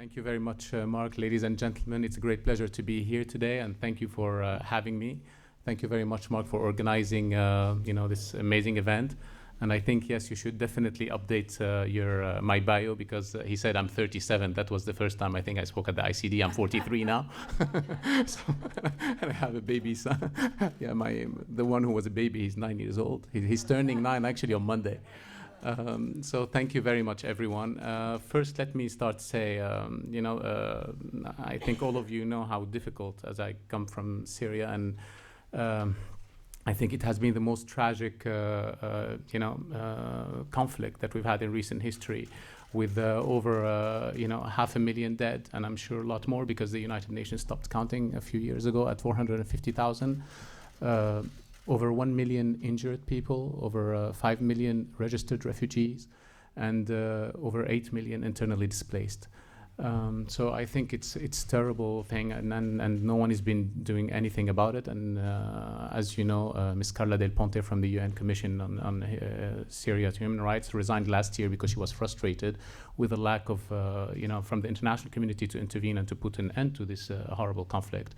Thank you very much, Mark. Ladies and gentlemen, it's a great pleasure to be here today, and thank you for having me. Thank you very much, Mark, for organizing this amazing event. And I think, yes, you should definitely update my bio, because he said I'm 37. That was the first time I think I spoke at the ICD. I'm 43 now. And I have a baby son. Yeah, the one who was a baby, he's 9 years old. He's turning 9 actually on Monday. So thank you very much, everyone. First, let me start to say, I think all of you know how difficult, as I come from Syria, and I think it has been the most tragic, conflict that we've had in recent history, with over 500,000 dead, and I'm sure a lot more, because the United Nations stopped counting a few years ago at 450,000. Over 1 million injured people, over 5 million registered refugees, and over 8 million internally displaced. So I think it's a terrible thing, and no one has been doing anything about it. And as you know, Ms. Carla Del Ponte from the UN Commission on Syria's human rights resigned last year because she was frustrated with the lack of, from the international community to intervene and to put an end to this horrible conflict.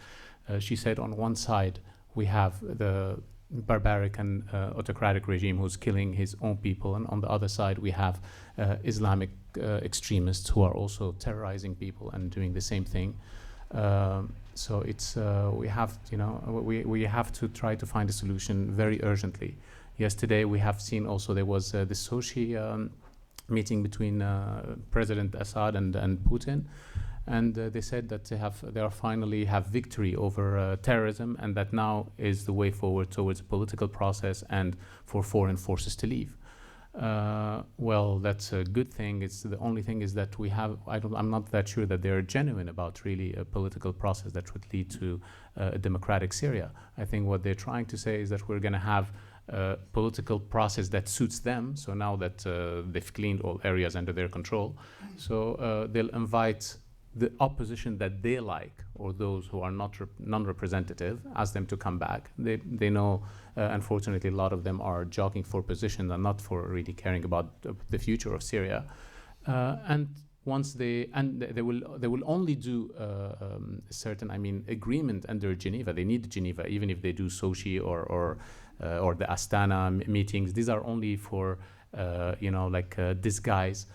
She said, on one side, we have the barbaric and autocratic regime who's killing his own people, and on the other side we have Islamic extremists who are also terrorizing people and doing the same thing. So it's we have to try to find a solution very urgently. Yesterday we have seen also there was the Sochi meeting between President Assad and Putin. And they said that they are finally have victory over terrorism, and that now is the way forward towards a political process and for foreign forces to leave. Well, that's a good thing. It's the only thing is that I'm not that sure that they're genuine about really a political process that would lead to a democratic Syria. I think what they're trying to say is that we're going to have a political process that suits them. So now that they've cleaned all areas under their control, so they'll invite the opposition that they like, or those who are not non-representative, ask them to come back. They know, unfortunately, a lot of them are jockeying for position and not for really caring about the future of Syria. And once they will only do certain, agreement under Geneva. They need Geneva, even if they do Sochi or the Astana meetings. These are only for disguise.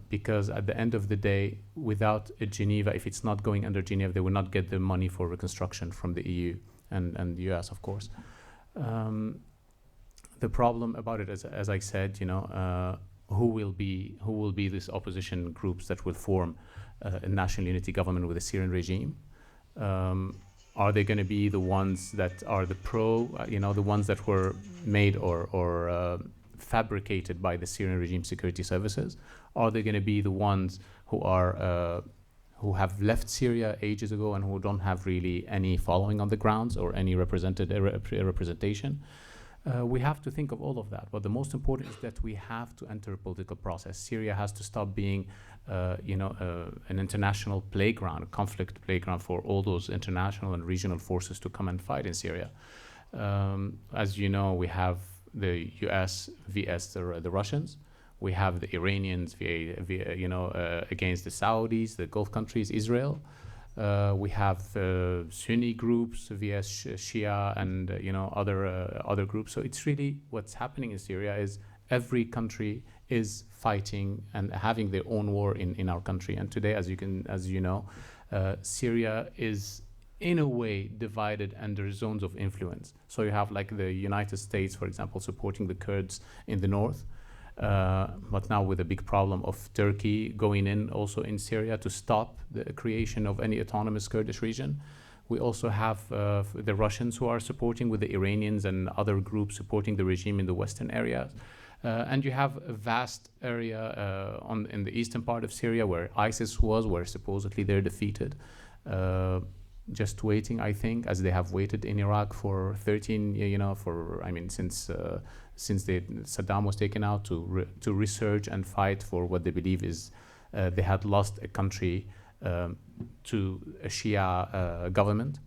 Because at the end of the day, without Geneva, if it's not going under Geneva, they will not get the money for reconstruction from the EU and the US, of course. The problem about it, as I said, who will be these opposition groups that will form a national unity government with the Syrian regime? Are they going to be the ones that are the the ones that were made or fabricated by the Syrian regime security services? Are they going to be the ones who have left Syria ages ago and who don't have really any following on the grounds or any representation? We have to think of all of that. But the most important is that we have to enter a political process. Syria has to stop being, an international playground, a conflict playground for all those international and regional forces to come and fight in Syria. As you know, we have the US vs the Russians. We have the Iranians against the Saudis, the Gulf countries, Israel. We have Sunni groups vs Shia and other groups. So it's really what's happening in Syria is every country is fighting and having their own war in our country. And today, as you know, Syria is in a way divided under zones of influence. So you have like the United States, for example, supporting the Kurds in the north, but now with a big problem of Turkey going in also in Syria to stop the creation of any autonomous Kurdish region. We also have the Russians who are supporting with the Iranians and other groups supporting the regime in the western areas. And you have a vast area in the eastern part of Syria where ISIS was, where supposedly they're defeated. Just waiting, I think, as they have waited in Iraq for 13, since Saddam was taken out to resurge and fight for what they believe is they had lost a country to a Shia government.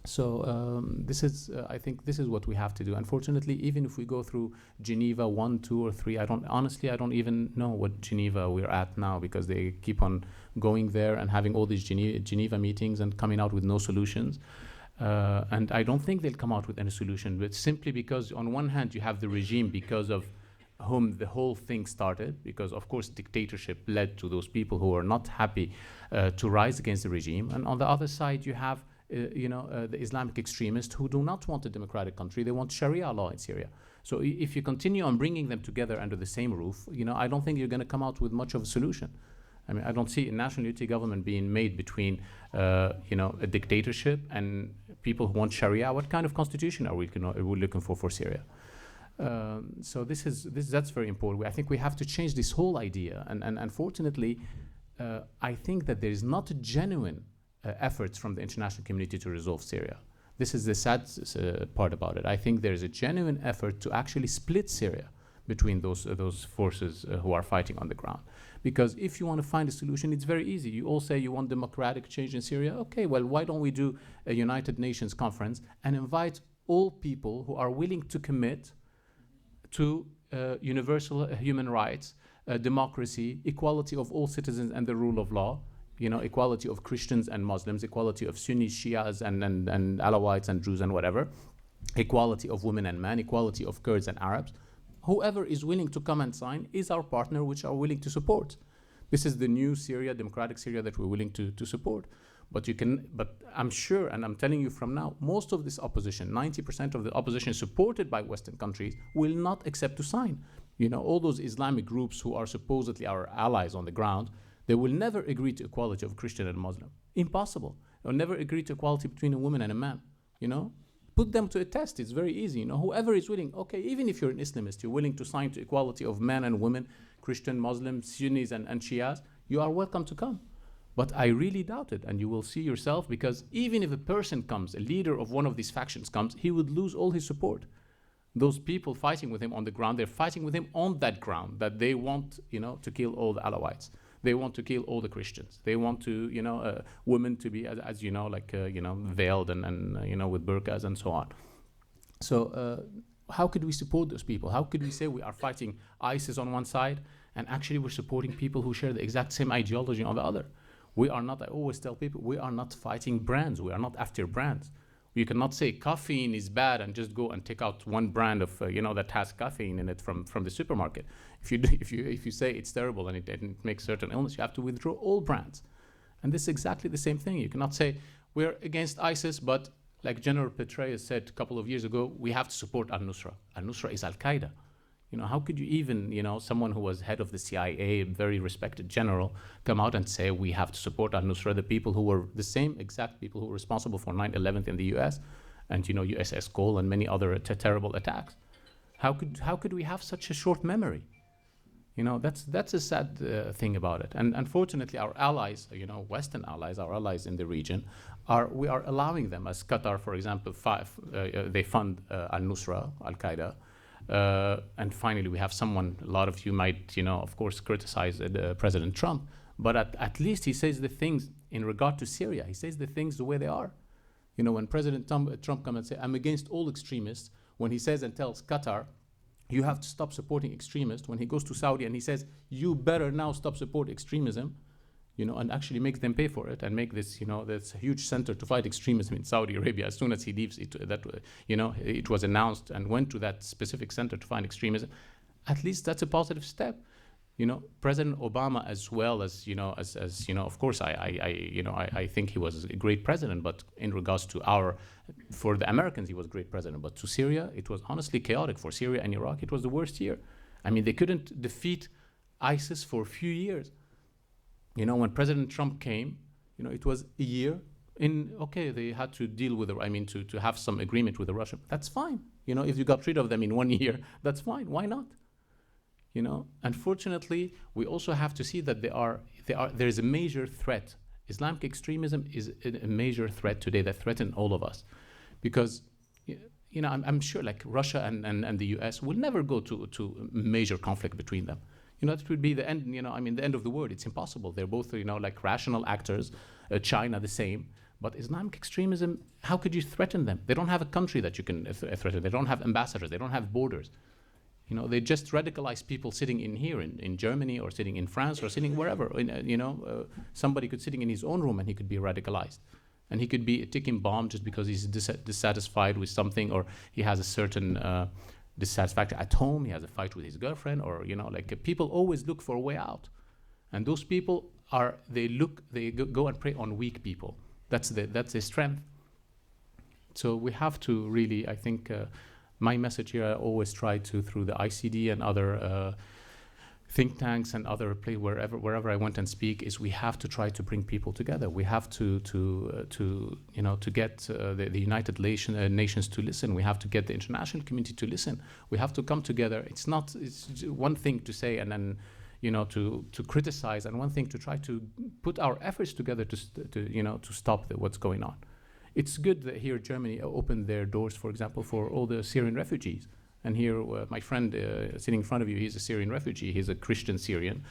So this is, I think, this is what we have to do. Unfortunately, even if we go through Geneva 1, 2, or 3, I don't even know what Geneva we're at now, because they keep on going there and having all these Geneva meetings and coming out with no solutions. And I don't think they'll come out with any solution, but simply because on one hand you have the regime because of whom the whole thing started, because of course dictatorship led to those people who are not happy to rise against the regime. And on the other side you have the Islamic extremists who do not want a democratic country. They want Sharia law in Syria. So if you continue on bringing them together under the same roof, I don't think you're going to come out with much of a solution. I mean, I don't see a national unity government being made between, a dictatorship and people who want Sharia. What kind of constitution are we looking for Syria? So that's very important. I think we have to change this whole idea. And unfortunately, I think that there is not a genuine efforts from the international community to resolve Syria. This is the sad part about it. I think there is a genuine effort to actually split Syria between those forces who are fighting on the ground. Because if you want to find a solution, it's very easy. You all say you want democratic change in Syria. Okay, well, why don't we do a United Nations conference and invite all people who are willing to commit to universal human rights, democracy, equality of all citizens and the rule of law, equality of Christians and Muslims, equality of Sunnis, Shias and Alawites and Druze and whatever, equality of women and men, equality of Kurds and Arabs. Whoever is willing to come and sign is our partner, which are willing to support. This is the new Syria, democratic Syria, that we're willing to support. But I'm sure, and I'm telling you from now, most of this opposition, 90% of the opposition supported by Western countries, will not accept to sign. All those Islamic groups who are supposedly our allies on the ground, they will never agree to equality of Christian and Muslim. Impossible. They'll never agree to equality between a woman and a man. Put them to a test. It's very easy. Whoever is willing, okay, even if you're an Islamist, you're willing to sign to equality of men and women, Christian, Muslim, Sunnis and Shias, you are welcome to come. But I really doubt it, and you will see yourself, because even if a person comes, a leader of one of these factions comes, he would lose all his support. Those people fighting with him on the ground, they're fighting with him on that ground, that they want, to kill all the Alawites. They want to kill all the Christians. They want to, women to be, as veiled and with burqas and so on. So how could we support those people? How could we say we are fighting ISIS on one side and actually we're supporting people who share the exact same ideology on the other? We are not, I always tell people, we are not fighting brands. We are not after brands. You cannot say caffeine is bad and just go and take out one brand of that has caffeine in it from the supermarket. If you say it's terrible and it makes certain illness, you have to withdraw all brands. And this is exactly the same thing. You cannot say we're against ISIS, but like General Petraeus said a couple of years ago, we have to support Al-Nusra. Al-Nusra is Al-Qaeda. How could you even, someone who was head of the CIA, a very respected general, come out and say we have to support Al-Nusra, the people who were the same exact people who were responsible for 9/11 in the US and, USS Cole and many other terrible attacks? How could we have such a short memory? That's a sad thing about it. And unfortunately, our allies, Western allies, our allies in the region, we are allowing them, as Qatar, for example, they fund Al-Nusra, Al-Qaeda. And finally, we have someone, a lot of you might, of course, criticize President Trump, but at least he says the things in regard to Syria. He says the things the way they are. When President Trump comes and says, I'm against all extremists, when he says and tells Qatar, you have to stop supporting extremists, when he goes to Saudi and he says, you better now stop supporting extremism, and actually make them pay for it and make this, this huge center to fight extremism in Saudi Arabia. As soon as he leaves, it was announced and went to that specific center to find extremism. At least that's a positive step. President Obama, as well as, of course, I think he was a great president, but in regards to for the Americans, he was a great president. But to Syria, it was honestly chaotic. For Syria and Iraq, it was the worst year. I mean, they couldn't defeat ISIS for a few years. When President Trump came, it was a year. They had to deal with to have some agreement with the Russians. That's fine. If you got rid of them in 1 year, that's fine. Why not? Unfortunately, we also have to see that there is a major threat. Islamic extremism is a major threat today that threatens all of us, because I'm sure like Russia and the US will never go to major conflict between them. That would be the end. The end of the world. It's impossible. They're both like rational actors. China the same. But Islamic extremism, how could you threaten them? They don't have a country that you can threaten. They don't have ambassadors. They don't have borders. You know, they just radicalize people sitting in here in Germany, or sitting in France, or sitting wherever. Somebody could sitting in his own room and he could be radicalized. And he could be a ticking bomb just because he's dissatisfied with something, or he has a certain dissatisfaction at home. He has a fight with his girlfriend, or, people always look for a way out. And those people they go and prey on weak people. That's their strength. So we have to really, I think, my message here, I always try to, through the ICD and other think tanks and other wherever I went and speak, is we have to try to bring people together. We have to get the United Nations to listen. We have to get the international community to listen. We have to come together. It's one thing to say and then to criticize, and one thing to try to put our efforts together to stop what's going on. It's good that here Germany opened their doors, for example, for all the Syrian refugees. And here, my friend sitting in front of you, he's a Syrian refugee. He's a Christian Syrian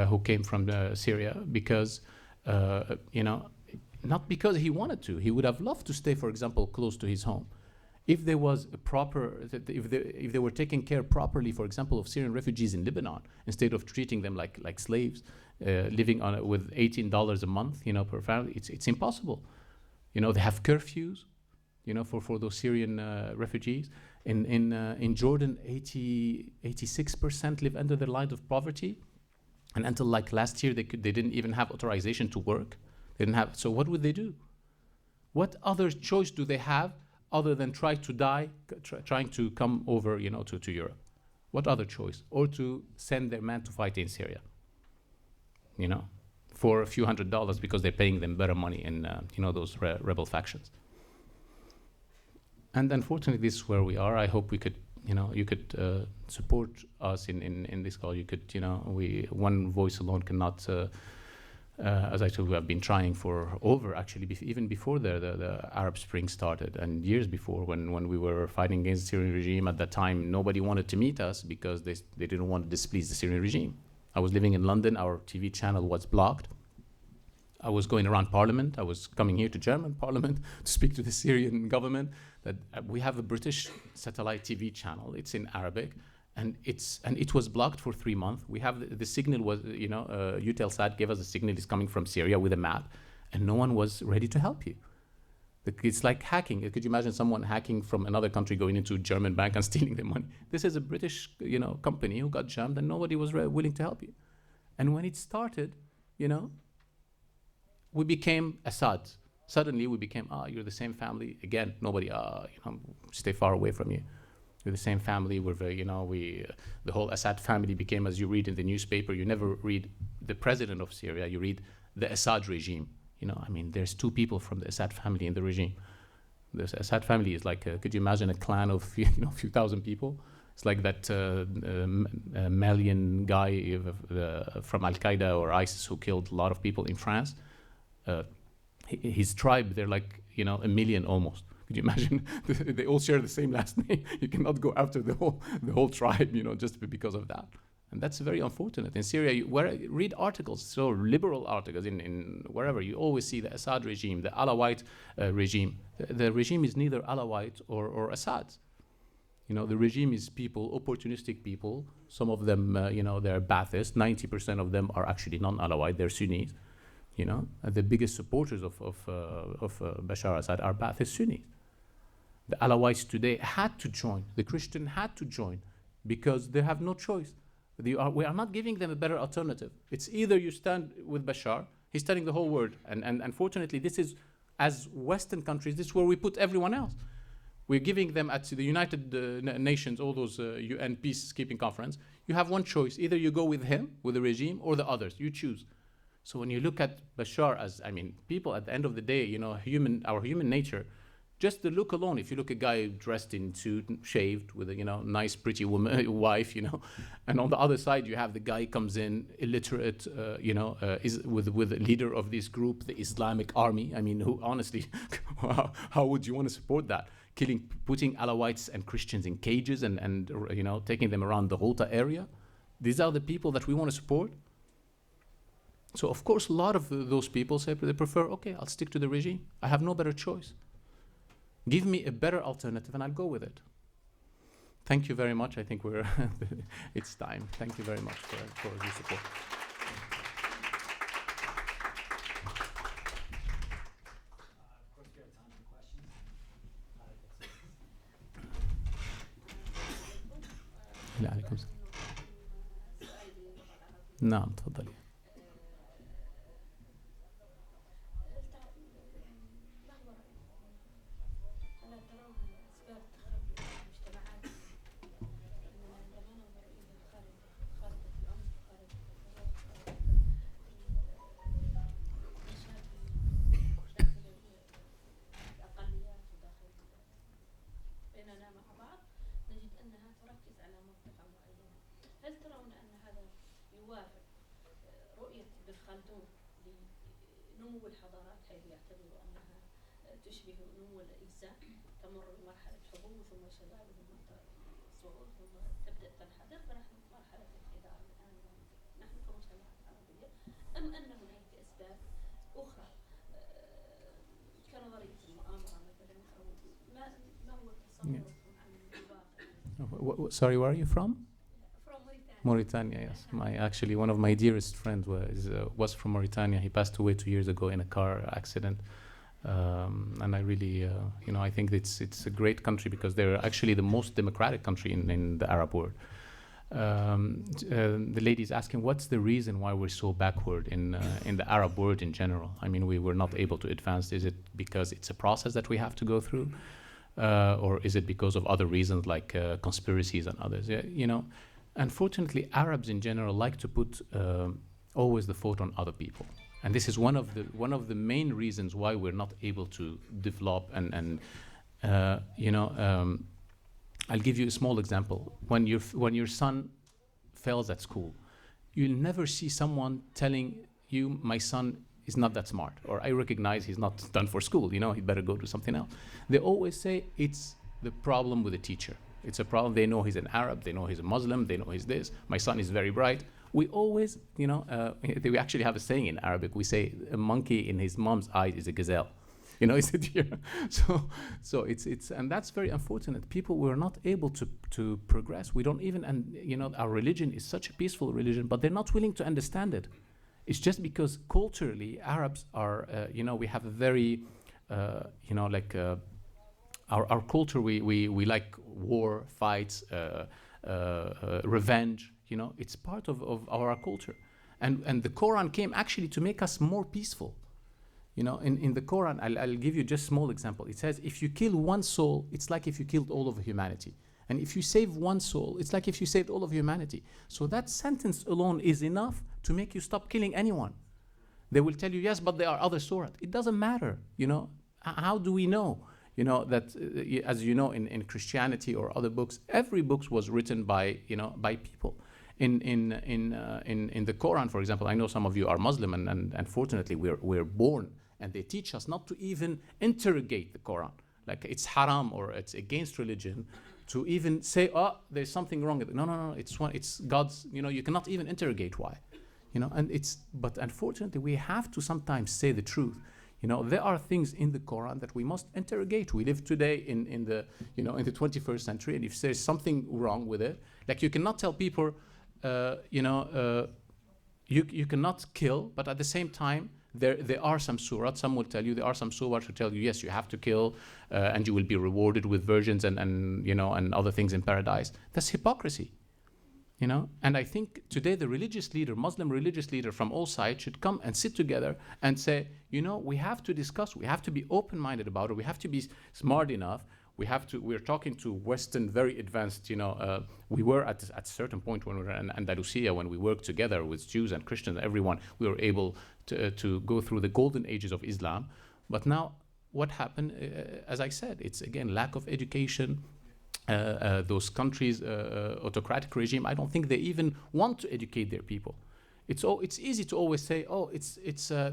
who came from Syria because, not because he wanted to. He would have loved to stay, for example, close to his home. If there was a if they were taking care properly, for example, of Syrian refugees in Lebanon, instead of treating them like slaves, living with $18 a month, per family, it's impossible. They have curfews, for those Syrian refugees. In Jordan, 86% live under the line of poverty, and until last year, they didn't even have authorization to work. They didn't have. So what would they do? What other choice do they have other than trying to come over, to Europe? What other choice? Or to send their man to fight in Syria, for a few $100s because they're paying them better money in, those rebel factions. And unfortunately, this is where we are. I hope we could, you could support us in this call. You could, one voice alone cannot, as I told you, we have been trying for even before the Arab Spring started, and years before when we were fighting against the Syrian regime. At that time, nobody wanted to meet us because they didn't want to displease the Syrian regime. I was living in London. Our TV channel was blocked. I was going around Parliament. I was coming here to German Parliament to speak to the Syrian government. That we have a British satellite TV channel. It's in Arabic, and it was blocked for 3 months. We have the signal was, Eutelsat gave us a signal. It's coming from Syria with a map, and no one was ready to help you. It's like hacking. Could you imagine someone hacking from another country going into a German bank and stealing their money? This is a British, company who got jammed, and nobody was willing to help you. And when it started, we became Assad. Suddenly we became, you're the same family. Again, nobody, stay far away from you. You're the same family. We're very, the whole Assad family became, as you read in the newspaper, you never read the president of Syria, you read the Assad regime. There's 2 people from the Assad family in the regime. The Assad family is like, could you imagine a clan of, a few thousand people? It's like that Malian guy from Al-Qaeda or ISIS who killed a lot of people in France. His tribe, they're like, 1 million almost. Could you imagine? They all share the same last name. You cannot go after the whole tribe, just because of that. And that's very unfortunate. In Syria, read articles, so liberal articles in wherever, you always see the Assad regime, the Alawite regime. The regime is neither Alawite or Assad. The regime is people, opportunistic people. Some of them, they're Baathists. 90% of them are actually non-Alawite. They're Sunnis. The biggest supporters of Bashar Assad are Ba'athist Sunnis. The Alawites today had to join. The Christian had to join because they have no choice. We are not giving them a better alternative. It's either you stand with Bashar, he's telling the whole world, and unfortunately this is, as Western countries, this is where we put everyone else. We're giving them at the United Nations, all those UN peacekeeping conference, you have one choice. Either you go with him, with the regime, or the others. You choose. So when you look at Bashar as, people at the end of the day, our human nature, just the look alone, if you look at a guy dressed in suit, shaved, with a, nice, pretty woman, wife, and on the other side, you have the guy comes in, illiterate, is with the leader of this group, the Islamic Army. Who honestly, how would you want to support that? Putting Alawites and Christians in cages and taking them around the Ghouta area? These are the people that we want to support? So of course, a lot of those people say they prefer, okay, I'll stick to the regime. I have no better choice. Give me a better alternative and I'll go with it. Thank you very much. I think we're it's time. Thank you very much for your support. Of course, we have time for questions. لا عليكم السلام. نعم تفضلي. نمو الحضارات حيث يعتبروا أنها تشبه نمو الإجزاء، تمر بمرحلة حبوب ثم شباب ثم صعود ثم تبدأ تنحدر، فنحن في مرحلة انحدار الآن نحن كمجتمعات عربية، أم أن هناك أسباب أخرى كنظرية المؤامرة مثلا، أو ما هو تصوركم عن الواقع؟ Sorry, where are you from? Mauritania. Mauritania, yes. Actually, one of my dearest friends was from Mauritania. He passed away 2 years ago in a car accident. And I really, I think it's a great country because they're actually the most democratic country in the Arab world. The lady is asking, what's the reason why we're so backward in the Arab world in general? I mean, we were not able to advance. Is it because it's a process that we have to go through? Or is it because of other reasons like conspiracies and others? Yeah, unfortunately, Arabs in general like to put always the fault on other people, and this is one of the main reasons why we're not able to develop. I'll give you a small example. When your son fails at school, you'll never see someone telling you, "My son is not that smart," or "I recognize he's not done for school. He'd better go do something else." They always say it's the problem with the teacher. It's a problem. They know he's an Arab. They know he's a Muslim. They know he's this. My son is very bright. We always, we actually have a saying in Arabic. We say a monkey in his mom's eyes is a gazelle. Is it here? So it's and that's very unfortunate. People were not able to progress. We don't even, our religion is such a peaceful religion, but they're not willing to understand it. It's just because culturally Arabs are, we have a very, our culture, we like war, fights, revenge. It's part of our culture, and the Quran came actually to make us more peaceful. In the Quran, I'll give you just a small example. It says, if you kill one soul, it's like if you killed all of humanity. And if you save one soul, it's like if you saved all of humanity. So that sentence alone is enough to make you stop killing anyone. They will tell you, yes, but there are other surahs. It doesn't matter. How do we know? That as in Christianity or other books, every book was written by people. In the Quran, for example, I know some of you are Muslim, and unfortunately we're born, and they teach us not to even interrogate the Quran. Like it's haram or it's against religion to even say, oh, there's something wrong with it. No, it's God's. You cannot even interrogate why. But unfortunately we have to sometimes say the truth. There are things in the Quran that we must interrogate. We live today in the 21st century, and if there's something wrong with it, like you cannot tell people, you cannot kill, but at the same time, there are some surahs. Some will tell you there are some surahs who tell you, yes, you have to kill, and you will be rewarded with virgins and other things in paradise. That's hypocrisy. And I think today the religious leader, Muslim religious leader from all sides should come and sit together and say, we have to discuss, we have to be open-minded about it, we have to be smart enough, we're talking to Western, very advanced, we were at a certain point when we were in Andalusia, when we worked together with Jews and Christians, everyone, we were able to go through the golden ages of Islam. But now what happened, as I said, it's again lack of education. Those countries, autocratic regime, I don't think they even want to educate their people. It's easy to always say, oh,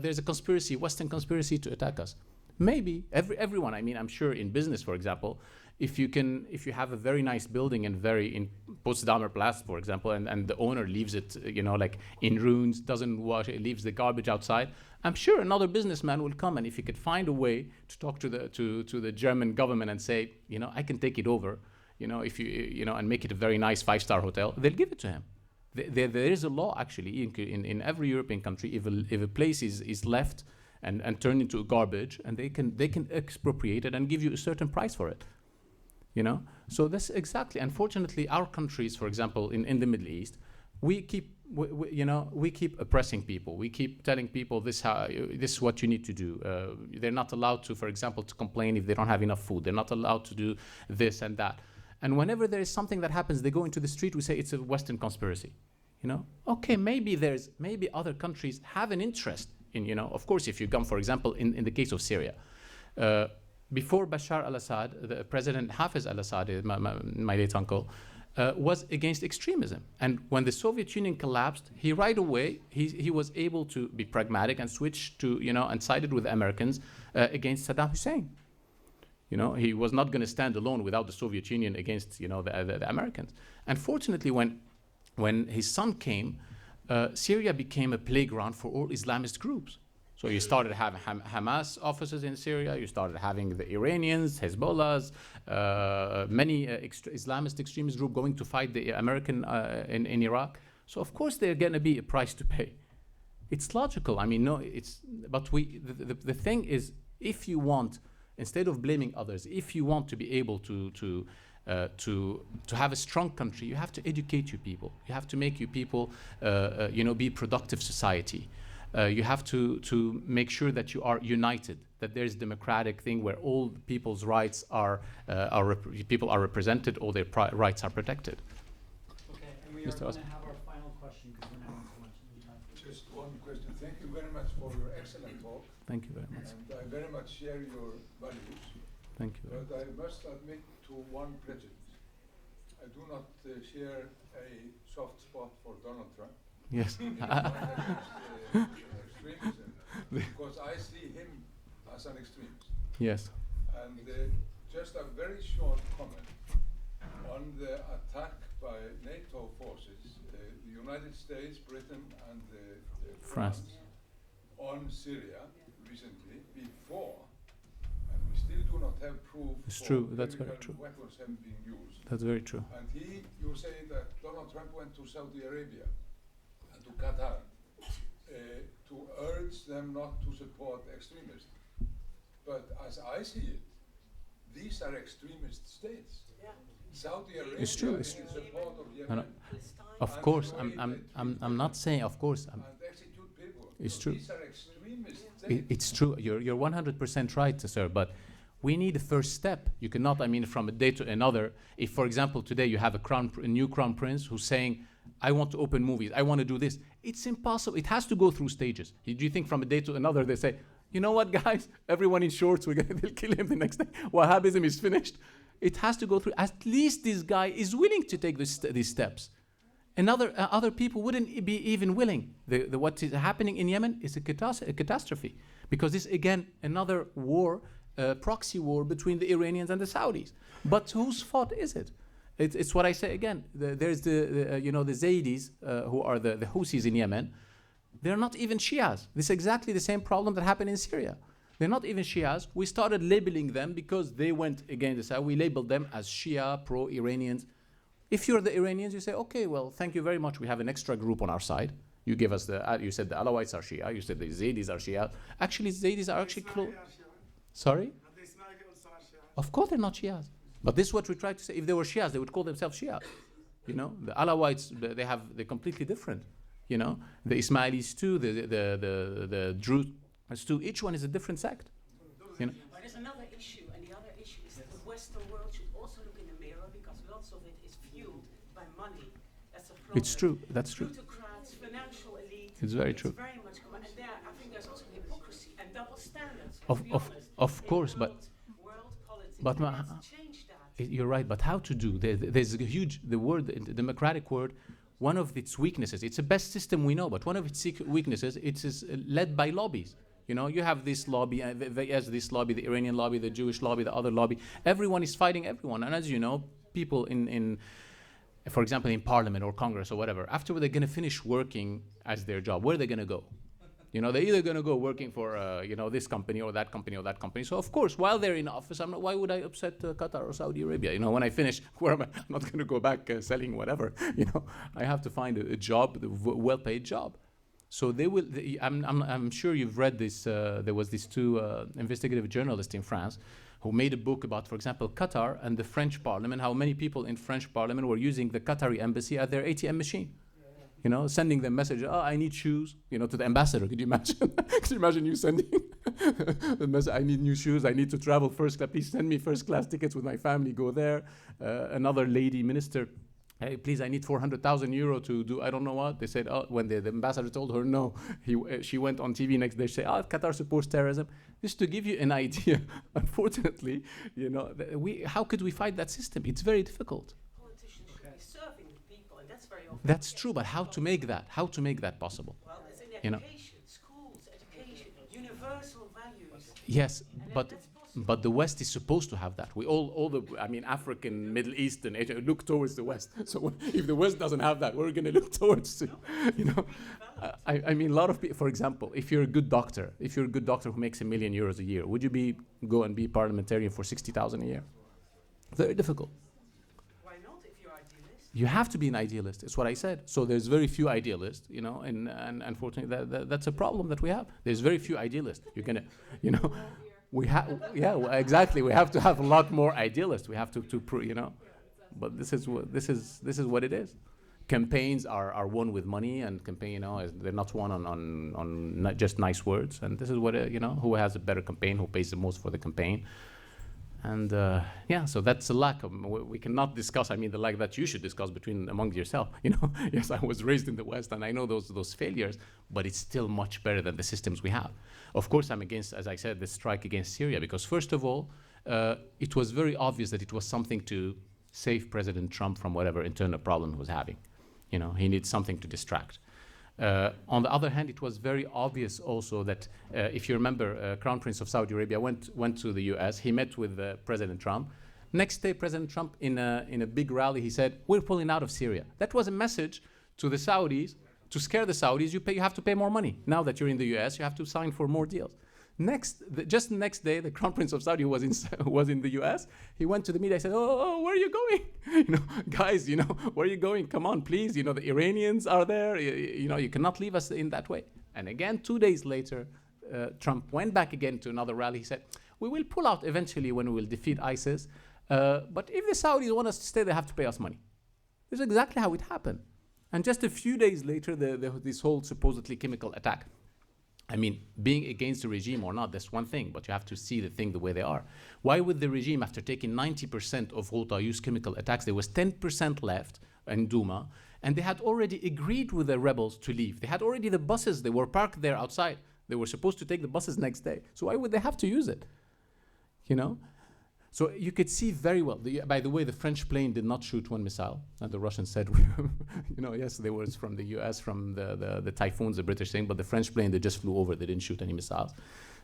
there's a conspiracy, Western conspiracy to attack us. Maybe everyone. I mean, I'm sure in business, for example, if you have a very nice building and in Potsdamer Platz, for example, and the owner leaves it, like in ruins, doesn't wash it, leaves the garbage outside, I'm sure another businessman will come, and if he could find a way to talk to the German government and say, I can take it over, if and make it a very nice 5-star hotel, they'll give it to him. There is a law actually in every European country. If a place is left and turned into garbage, and they can expropriate it and give you a certain price for it. So that's exactly. Unfortunately, our countries, for example, in the Middle East, we keep oppressing people. We keep telling people this is what you need to do. They're not allowed to, for example, to complain if they don't have enough food. They're not allowed to do this and that. And whenever there is something that happens, they go into the street. We say it's a Western conspiracy. Okay, maybe other countries have an interest in. Of course, if you come, for example, in the case of Syria. Before Bashar al-Assad, the President Hafez al-Assad, my late uncle, was against extremism. And when the Soviet Union collapsed, he right away, he was able to be pragmatic and switch to, and sided with the Americans against Saddam Hussein. He was not going to stand alone without the Soviet Union against, the Americans. Unfortunately, when his son came, Syria became a playground for all Islamist groups. So you started having Hamas offices in Syria. You started having the Iranians, Hezbollahs, many Islamist extremist groups going to fight the American in Iraq. So of course there's going to be a price to pay. It's logical. I mean, no, but the thing is, if you want, instead of blaming others, if you want to be able to have a strong country, you have to educate your people. You have to make your people, be productive society. You have to make sure that you are united, that there's a democratic thing where all people's rights people are represented, all their rights are protected. Okay, and we are going to have our final question because we're not having so much time. Just one question. Thank you very much for your excellent talk. Thank you very much. And I very much share your values. Thank you. But I must admit to one prejudice. I do not share a soft spot for Donald Trump. Yes. Extremism, because I see him as an extremist. Yes. And just a very short comment on the attack by NATO forces, the United States, Britain, and France on Syria recently, before, and we still do not have proof. It's true. That's very true. Weapons have been used. That's very true. And you say that Donald Trump went to Saudi Arabia and to Qatar to urge them not to support extremists. But as I see it, these are extremist states. Yeah. Saudi Arabia it's true. is in support of Yemen. Of course, I'm not saying. Of course, and execute people. It's so true. These are extremist states. It's true. You're 100% right, sir. But we need a first step. You cannot. I mean, from a day to another. If, for example, today you have a new crown prince who's saying, I want to open movies, I want to do this. It's impossible. It has to go through stages. Do you think from a day to another they say, you know what, guys, everyone in shorts, they'll kill him the next day. Wahhabism is finished. It has to go through. At least this guy is willing to take these steps. And other people wouldn't be even willing. What is happening in Yemen is a catastrophe. Because this, again, another war, proxy war between the Iranians and the Saudis. But whose fault is it? It's what I say again. There's the Zaydis who are the Houthis in Yemen. They're not even Shias. This is exactly the same problem that happened in Syria. They're not even Shias. We started labeling them because they went against the Saudi. We labeled them as Shia, pro-Iranians. If you're the Iranians, you say, okay, well, thank you very much. We have an extra group on our side. You give us you said the Alawites are Shia. You said the Zaydis are Shia. Actually, Zaydis are actually close. Sorry? Of course they're not Shias. But this is what we try to say. If they were Shias, they would call themselves Shia. The Alawites, they're completely different. The Ismailis too, the Druze too. Each one is a different sect. But there's another issue, and the other issue is that the Western world should also look in the mirror because lots of it is fueled by money. That's a problem. It's true. That's true. Plutocrats, financial elite. It's very true. It's very much, and there, I think there's also hypocrisy and double standards. Of course, but world politics. But let's change that. You're right. But how to do? There's a huge the democratic word. One of its weaknesses, it's the best system we know, but one of its weaknesses, it is led by lobbies. You know, you have this lobby, this lobby, the Iranian lobby, the Jewish lobby, the other lobby. Everyone is fighting everyone. And as you know, people for example, in parliament or Congress or whatever, after they're going to finish working as their job, where are they going to go? You know, they're either going to go working for, this company or that company or that company. So, of course, while they're in office, why would I upset Qatar or Saudi Arabia? You know, when I finish, where am I? I'm not going to go back selling whatever. You know, I have to find a job, a well-paid job. So they will. I'm sure you've read this. There was these two investigative journalists in France who made a book about, for example, Qatar and the French Parliament. How many people in French Parliament were using the Qatari embassy as their ATM machine? You know, sending them message. Oh, I need shoes. You know, to the ambassador. Could you imagine? Could you imagine you sending the message? I need new shoes. I need to travel first class. Please send me first class tickets with my family. Go there. Another lady minister. Hey, please, I need 400,000 euro to do I don't know what. They said, oh, when the ambassador told her no, she went on TV next day. She said, oh, Qatar supports terrorism. Just to give you an idea, unfortunately, you know, how could we fight that system? It's very difficult. Politicians should be serving the people, and that's very often. That's true, but how to make that possible? Well, it's in You know. education, schools, education, universal values. Yes, And but that's possible. but the West is supposed to have that. We African, Middle Eastern, Asia, look towards the West. So if the West doesn't have that, we're going to look towards, you know. I mean, a lot of people, for example, if you're a good doctor who makes €1 million a year, would you go and be parliamentarian for 60,000 a year? Very difficult. Why not if you're idealist? You have to be an idealist. It's what I said. So there's very few idealists, you know, and unfortunately that's a problem that we have. There's very few idealists. You're gonna, you know, we have, exactly. We have to have a lot more idealists. We have to you know, but this is what it is. Campaigns are won with money, and campaign, you know, they're not won on not just nice words. And this is what you know, who has a better campaign, who pays the most for the campaign. And so that's a lack of. We cannot discuss. I mean, the lack that you should discuss among yourself. You know, yes, I was raised in the West, and I know those failures, but it's still much better than the systems we have. Of course, I'm against, as I said, the strike against Syria, because first of all, it was very obvious that it was something to save President Trump from whatever internal problem he was having. You know, he needs something to distract. On the other hand, it was very obvious also that, if you remember, Crown Prince of Saudi Arabia went to the U.S. He met with President Trump. Next day, President Trump, in a big rally, he said, "We're pulling out of Syria." That was a message to the Saudis, to scare the Saudis. You have to pay more money. Now that you're in the U.S., you have to sign for more deals. Just the next day, the Crown Prince of Saudi who was in the U.S., he went to the media. I said, "Oh, where are you going? You know, guys, you know, where are you going? Come on, please. You know, the Iranians are there. You know, you cannot leave us in that way." And again, 2 days later, Trump went back again to another rally. He said, "We will pull out eventually when we will defeat ISIS. But if the Saudis want us to stay, they have to pay us money." This is exactly how it happened. And just a few days later, this whole supposedly chemical attack. I mean, being against the regime or not, that's one thing, but you have to see the thing the way they are. Why would the regime, after taking 90% of Ghouta, use chemical attacks? There was 10% left in Douma, and they had already agreed with the rebels to leave. They had already the buses, they were parked there outside. They were supposed to take the buses next day. So why would they have to use it? You know? So you could see very well. By the way, the French plane did not shoot one missile, and the Russians said, you know, yes, they were from the U.S., from the typhoons, the British thing, but the French plane, they just flew over. They didn't shoot any missiles.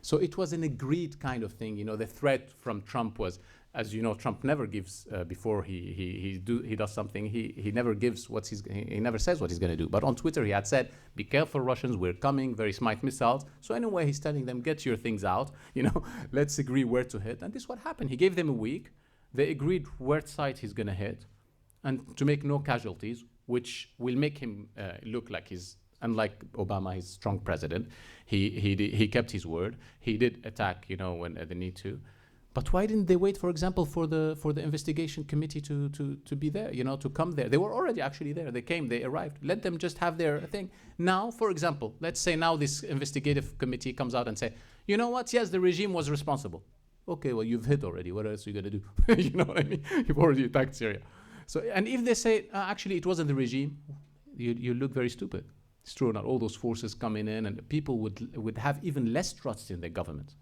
So it was an agreed kind of thing. You know, the threat from Trump was, as you know, Trump never gives before he does something. He never gives he never says what he's going to do. But on Twitter, he had said, "Be careful, Russians, we're coming, very smart missiles." So anyway, he's telling them, "Get your things out. You know, let's agree where to hit." And this is what happened. He gave them a week. They agreed where side he's going to hit, and to make no casualties, which will make him look like he's, unlike Obama, he's a strong president. He kept his word. He did attack, you know, when they need to. But why didn't they wait, for example, for the investigation committee to be there, you know, to come there? They were already actually there. They came, they arrived. Let them just have their thing. Now, for example, let's say now this investigative committee comes out and say, "You know what? Yes, the regime was responsible." Okay, well, you've hit already. What else are you going to do? You know what I mean? You've already attacked Syria. So, and if they say, actually, it wasn't the regime, you look very stupid. It's true or not? All those forces coming in, and people would have even less trust in their government.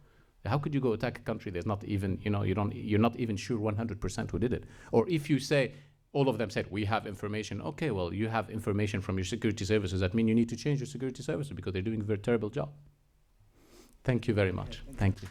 How could you go attack a country there's not even, you know, you're not even sure 100% who did it? Or if you say, all of them said, "We have information." Okay, well, you have information from your security services. That means you need to change your security services because they're doing a very terrible job. Thank you very much. Thank you.